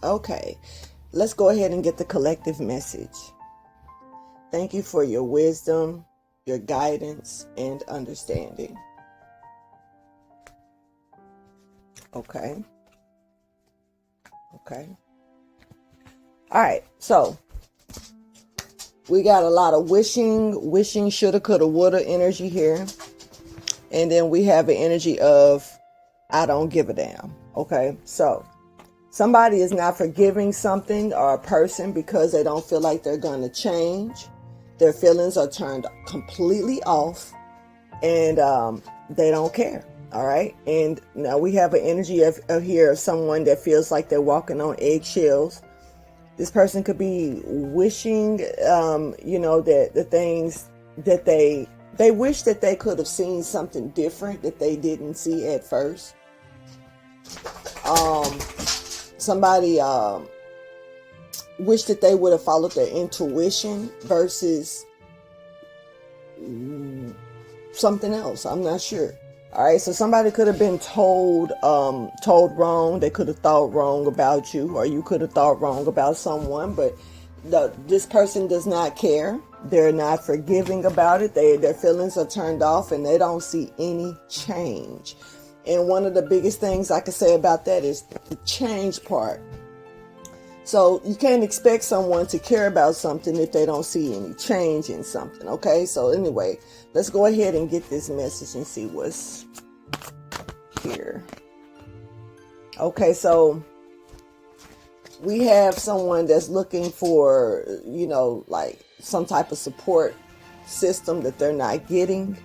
Okay, let's go ahead and get the collective message. Thank you for your wisdom, your guidance, and understanding. Okay. Okay. All right. So we got a lot of wishing, shoulda, coulda, woulda energy here. And then we have an energy of I don't give a damn. Okay. So somebody is not forgiving something or a person because they don't feel like they're going to change. Their feelings are turned completely off, and they don't care. All right. And now we have an energy of here of someone that feels like they're walking on eggshells. This person could be wishing, that the things that they wish that they could have seen something different that they didn't see at first. Somebody wish that they would have followed their intuition versus something else. I'm not sure. All right, so somebody could have been told wrong. They could have thought wrong about you, or you could have thought wrong about someone. But this person does not care. They're not forgiving about it. Their feelings are turned off, and they don't see any change. And one of the biggest things I could say about that is the change part. So you can't expect someone to care about something if they don't see any change in something. Okay, so anyway, let's go ahead and get this message and see what's here. Okay, so we have someone that's looking for, like some type of support system that they're not getting.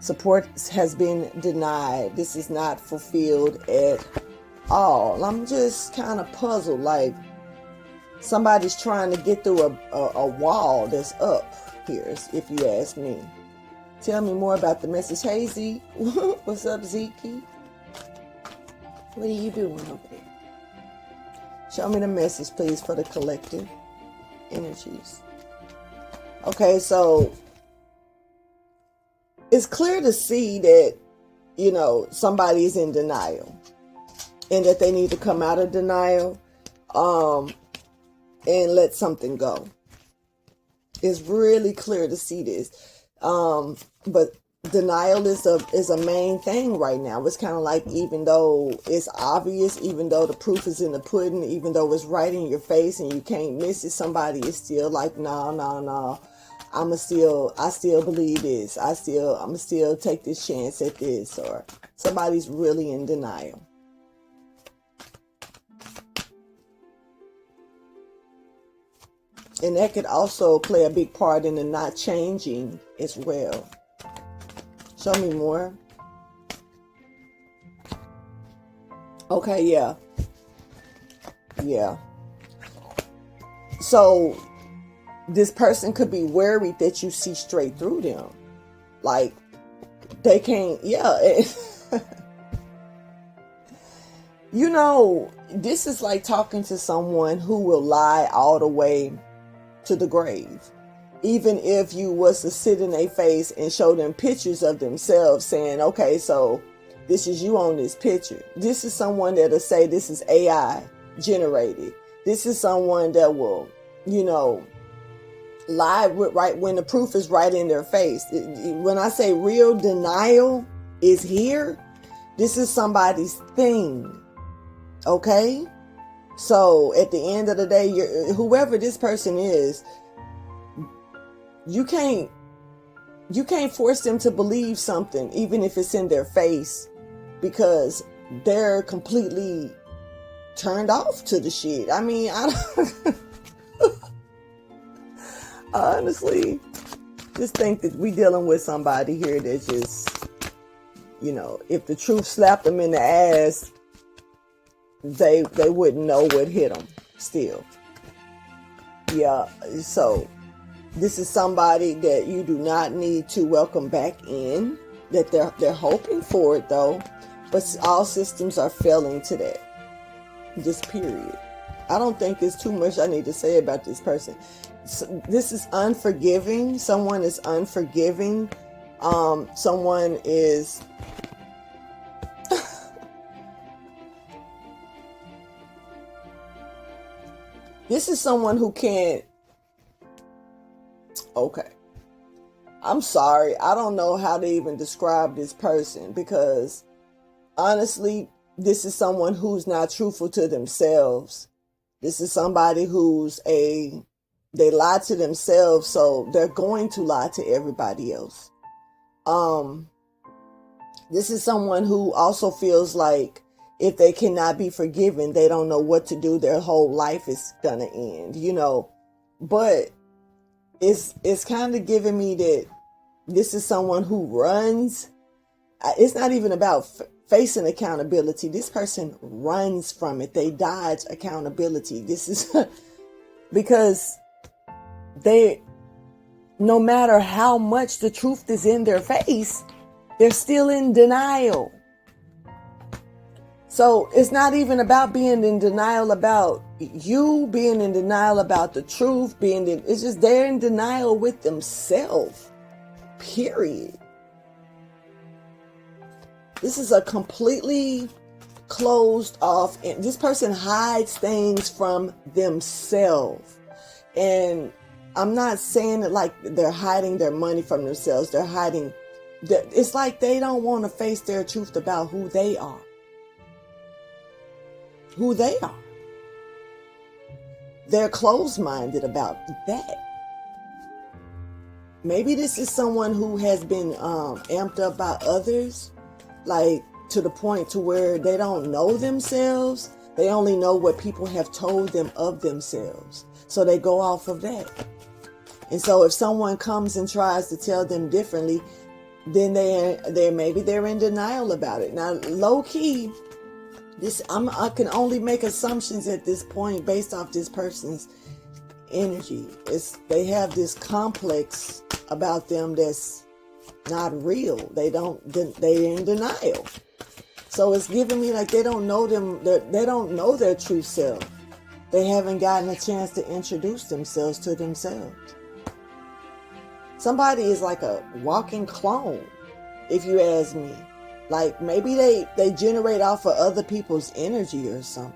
Support has been denied. This is not fulfilled at all. I'm just kind of puzzled, like somebody's trying to get through a wall that's up here, if you ask me. Tell me more about the message. Hey, Z. What's up, Zeke? What are you doing over there? Show me the message, please, for the collective energies. Okay, so it's clear to see that, somebody's in denial and that they need to come out of denial and let something go. It's really clear to see this. But denial is a main thing right now. It's kind of like, even though it's obvious, even though the proof is in the pudding, even though it's right in your face and you can't miss it, somebody is still like, no. I still believe this. I'ma still take this chance at this, or somebody's really in denial. And that could also play a big part in the not changing as well. Show me more. Okay, yeah. Yeah. So this person could be worried that you see straight through them. Like they can't, this is like talking to someone who will lie all the way to the grave. Even if you was to sit in their face and show them pictures of themselves saying, okay, so this is you on this picture. This is someone that'll say this is AI generated. This is someone that will, lie right when the proof is right in their face. When I say real denial is here, this is somebody's thing. Okay? So at the end of the day, whoever this person is, you can't force them to believe something, even if it's in their face, because they're completely turned off to the shit. I mean, I don't honestly just think that we dealing with somebody here that just, if the truth slapped them in the ass, they wouldn't know what hit them still. Yeah, so this is somebody that you do not need to welcome back in, that they're hoping for it though, but all systems are failing to that. Just period. I don't think there's too much I need to say about this person. So this is unforgiving. Someone is unforgiving. Someone is This is someone who can't. Okay. I'm sorry. I don't know how to even describe this person because honestly, this is someone who's not truthful to themselves. This is somebody they lie to themselves, so they're going to lie to everybody else. This is someone who also feels like if they cannot be forgiven, they don't know what to do. Their whole life is gonna end, But it's kind of giving me that this is someone who runs. It's not even about facing accountability. This person runs from it. They dodge accountability. This is because no matter how much the truth is in their face, they're still in denial. So it's not even about being in denial about you, being in denial about the truth, it's just they're in denial with themselves. Period. This is a completely closed off, and this person hides things from themselves. And I'm not saying it like they're hiding their money from themselves. They're hiding, it's like they don't want to face their truth about who they are. Who they are. They're closed-minded about that. Maybe this is someone who has been amped up by others, like to the point to where they don't know themselves. They only know what people have told them of themselves. So they go off of that. And so if someone comes and tries to tell them differently, then maybe they're in denial about it. Now, low key, I can only make assumptions at this point based off this person's energy. They have this complex about them that's not real. They're in denial. So it's giving me like they don't know they don't know their true self. They haven't gotten a chance to introduce themselves to themselves. Somebody is like a walking clone, if you ask me. Like maybe they generate off of other people's energy or something.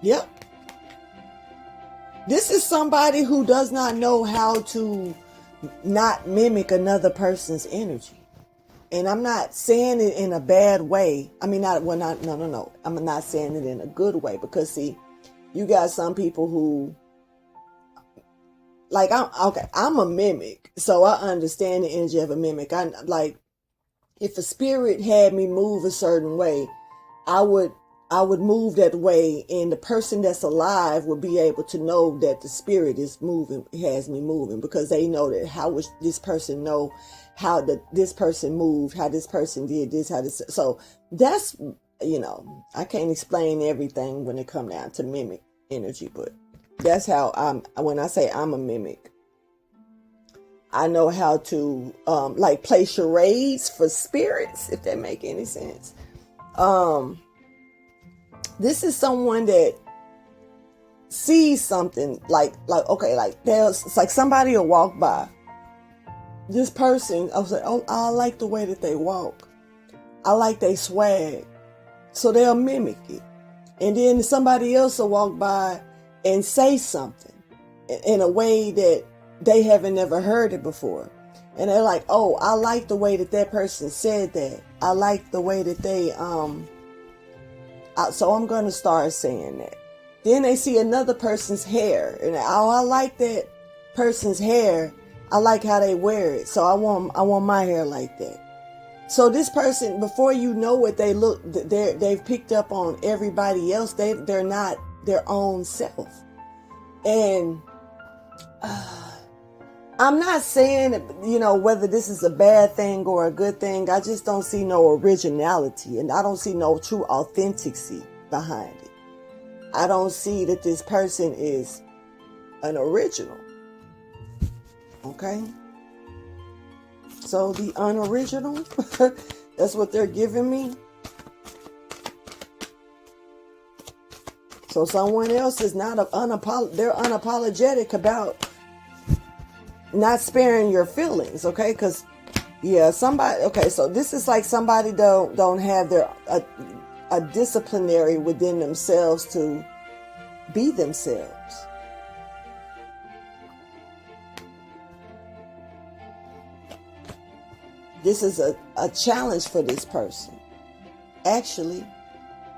Yep. This is somebody who does not know how to not mimic another person's energy. And I'm not saying it in a bad way. I mean, no. I'm not saying it in a good way because see, you got some people who, like, I'm a mimic. So I understand the energy of a mimic. If a spirit had me move a certain way, I would move that way, and the person that's alive would be able to know that the spirit is moving, has me moving, because they know that how would this person know how this person moved, how this person did this, so that's, I can't explain everything when it comes down to mimic energy, but that's how when I say I'm a mimic, I know how to play charades for spirits, if that make any sense. This is someone that sees something it's like somebody will walk by. This person, I was like, oh, I like the way that they walk. I like they swag. So they'll mimic it. And then somebody else will walk by and say something in a way that they haven't never heard it before. And they're like, oh, I like the way that person said that. I like the way that they, so I'm going to start saying that. Then they see another person's hair. And I like that person's hair. I like how they wear it. So I want my hair like that. So this person, before you know it, they've picked up on everybody else. They're not their own self. And I'm not saying, whether this is a bad thing or a good thing. I just don't see no originality, and I don't see no true authenticity behind it. I don't see that this person is an original. Okay? So the unoriginal, that's what they're giving me. So someone else is not they're unapologetic about not sparing your feelings, okay? Because, so this is like somebody don't have a disciplinary within themselves to be themselves. This is a challenge for this person, actually.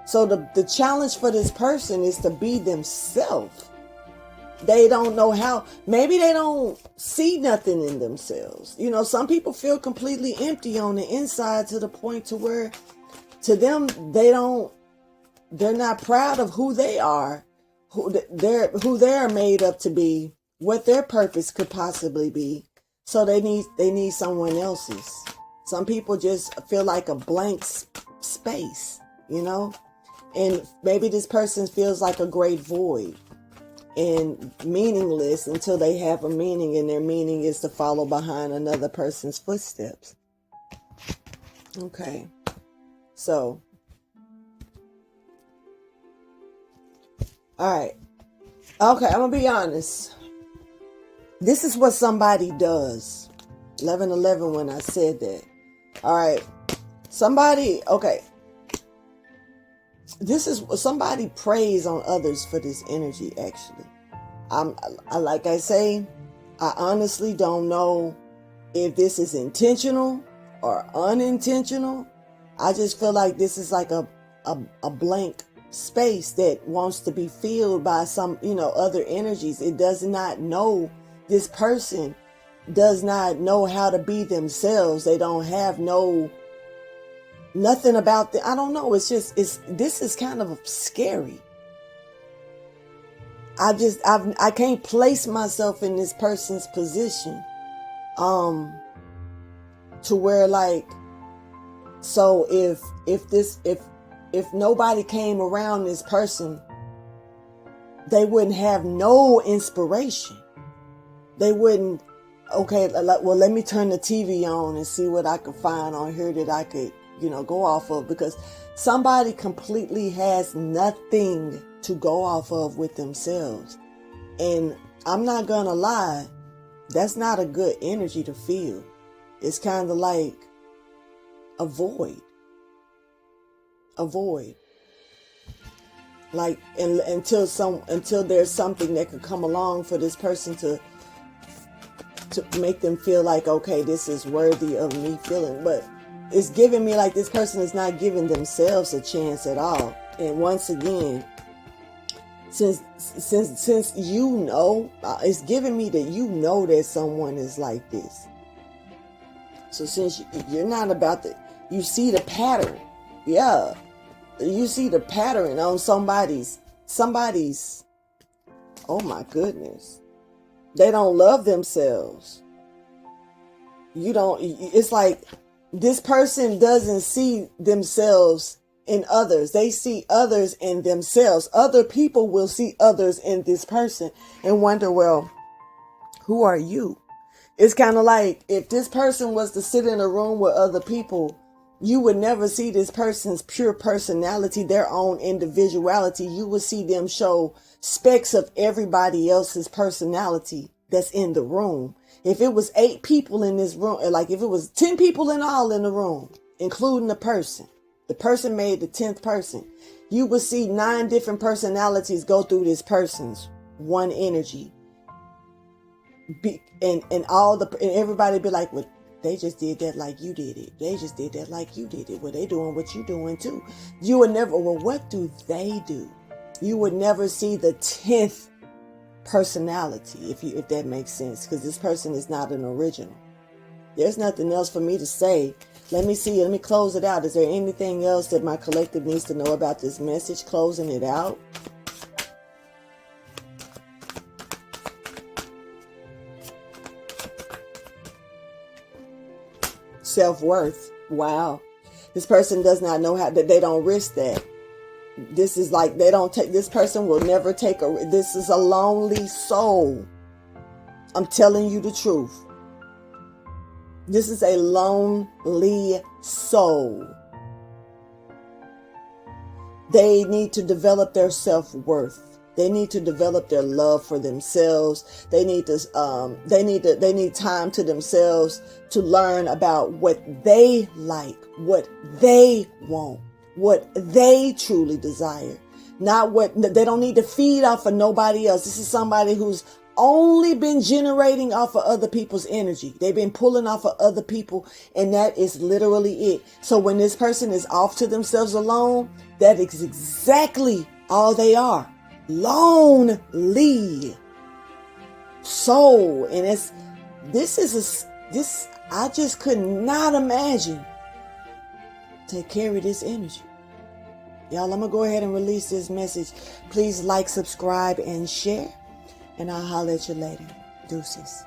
So the challenge for this person is to be themselves. They don't know how. Maybe they don't see nothing in themselves. You know, some people feel completely empty on the inside to the point to where, to them, they're not proud of who they are, who they're made up to be, what their purpose could possibly be. So they need someone else's. Some people just feel like a blank space, you know, and maybe this person feels like a great void and meaningless until they have a meaning, and their meaning is to follow behind another person's footsteps. Okay, so, all right. Okay, I'm gonna be honest. This is what somebody does. 11:11 when I said that. All right, somebody. Okay, this is somebody preys on others for this energy. Actually, like I say, I honestly don't know if this is intentional or unintentional. I just feel like this is like a blank space that wants to be filled by some, other energies. It does not know, this person does not know how to be themselves. They don't have nothing about the, I don't know. This is kind of scary. I can't place myself in this person's position. To where, like, so if nobody came around this person, they wouldn't have no inspiration. They wouldn't, okay, well, let me turn the TV on and see what I can find on here that I could, go off of, because somebody completely has nothing to go off of with themselves. And I'm not gonna lie, that's not a good energy to feel. It's kind of like a void. Like, until there's something that could come along for this person to make them feel like, okay, this is worthy of me feeling. But it's giving me like this person is not giving themselves a chance at all. And once again, since it's giving me that that someone is like this. So since you're not about to, you see the pattern. Yeah. You see the pattern on somebody's, oh my goodness. They don't love themselves. It's like this person doesn't see themselves in others. They see others in themselves. Other people will see others in this person and wonder, well, who are you? It's kind of like if this person was to sit in a room with other people, you would never see this person's pure personality, their own individuality. You would see them show specks of everybody else's personality that's in the room. If it was 8 people in this room, like if it was 10 people in all in the room, including the person made the 10th person, you would see 9 different personalities go through this person's one energy. And everybody be like, well, they just did that like you did it. They just did that like you did it. Well, they doing what you doing too. You would never, well, what do they do? You would never see the 10th personality, if that makes sense, because this person is not an original. There's nothing else for me to say. Let me close it out. Is there anything else that my collective needs to know about this message? Closing it out. Self-worth. Wow. This person does not know how, that they don't risk that. This is like, this person will never take this is a lonely soul. I'm telling you the truth. This is a lonely soul. They need to develop their self-worth. They need to develop their love for themselves. They need time to themselves to learn about what they like, what they want, what they truly desire. Not what they don't need to feed off of nobody else. This is somebody who's only been generating off of other people's energy. They've been pulling off of other people, and that is literally it. So when this person is off to themselves alone, that is exactly all they are. Lonely soul. And I just could not imagine to carry this energy. Y'all, I'm going to go ahead and release this message. Please like, subscribe, and share. And I'll holler at you later. Deuces.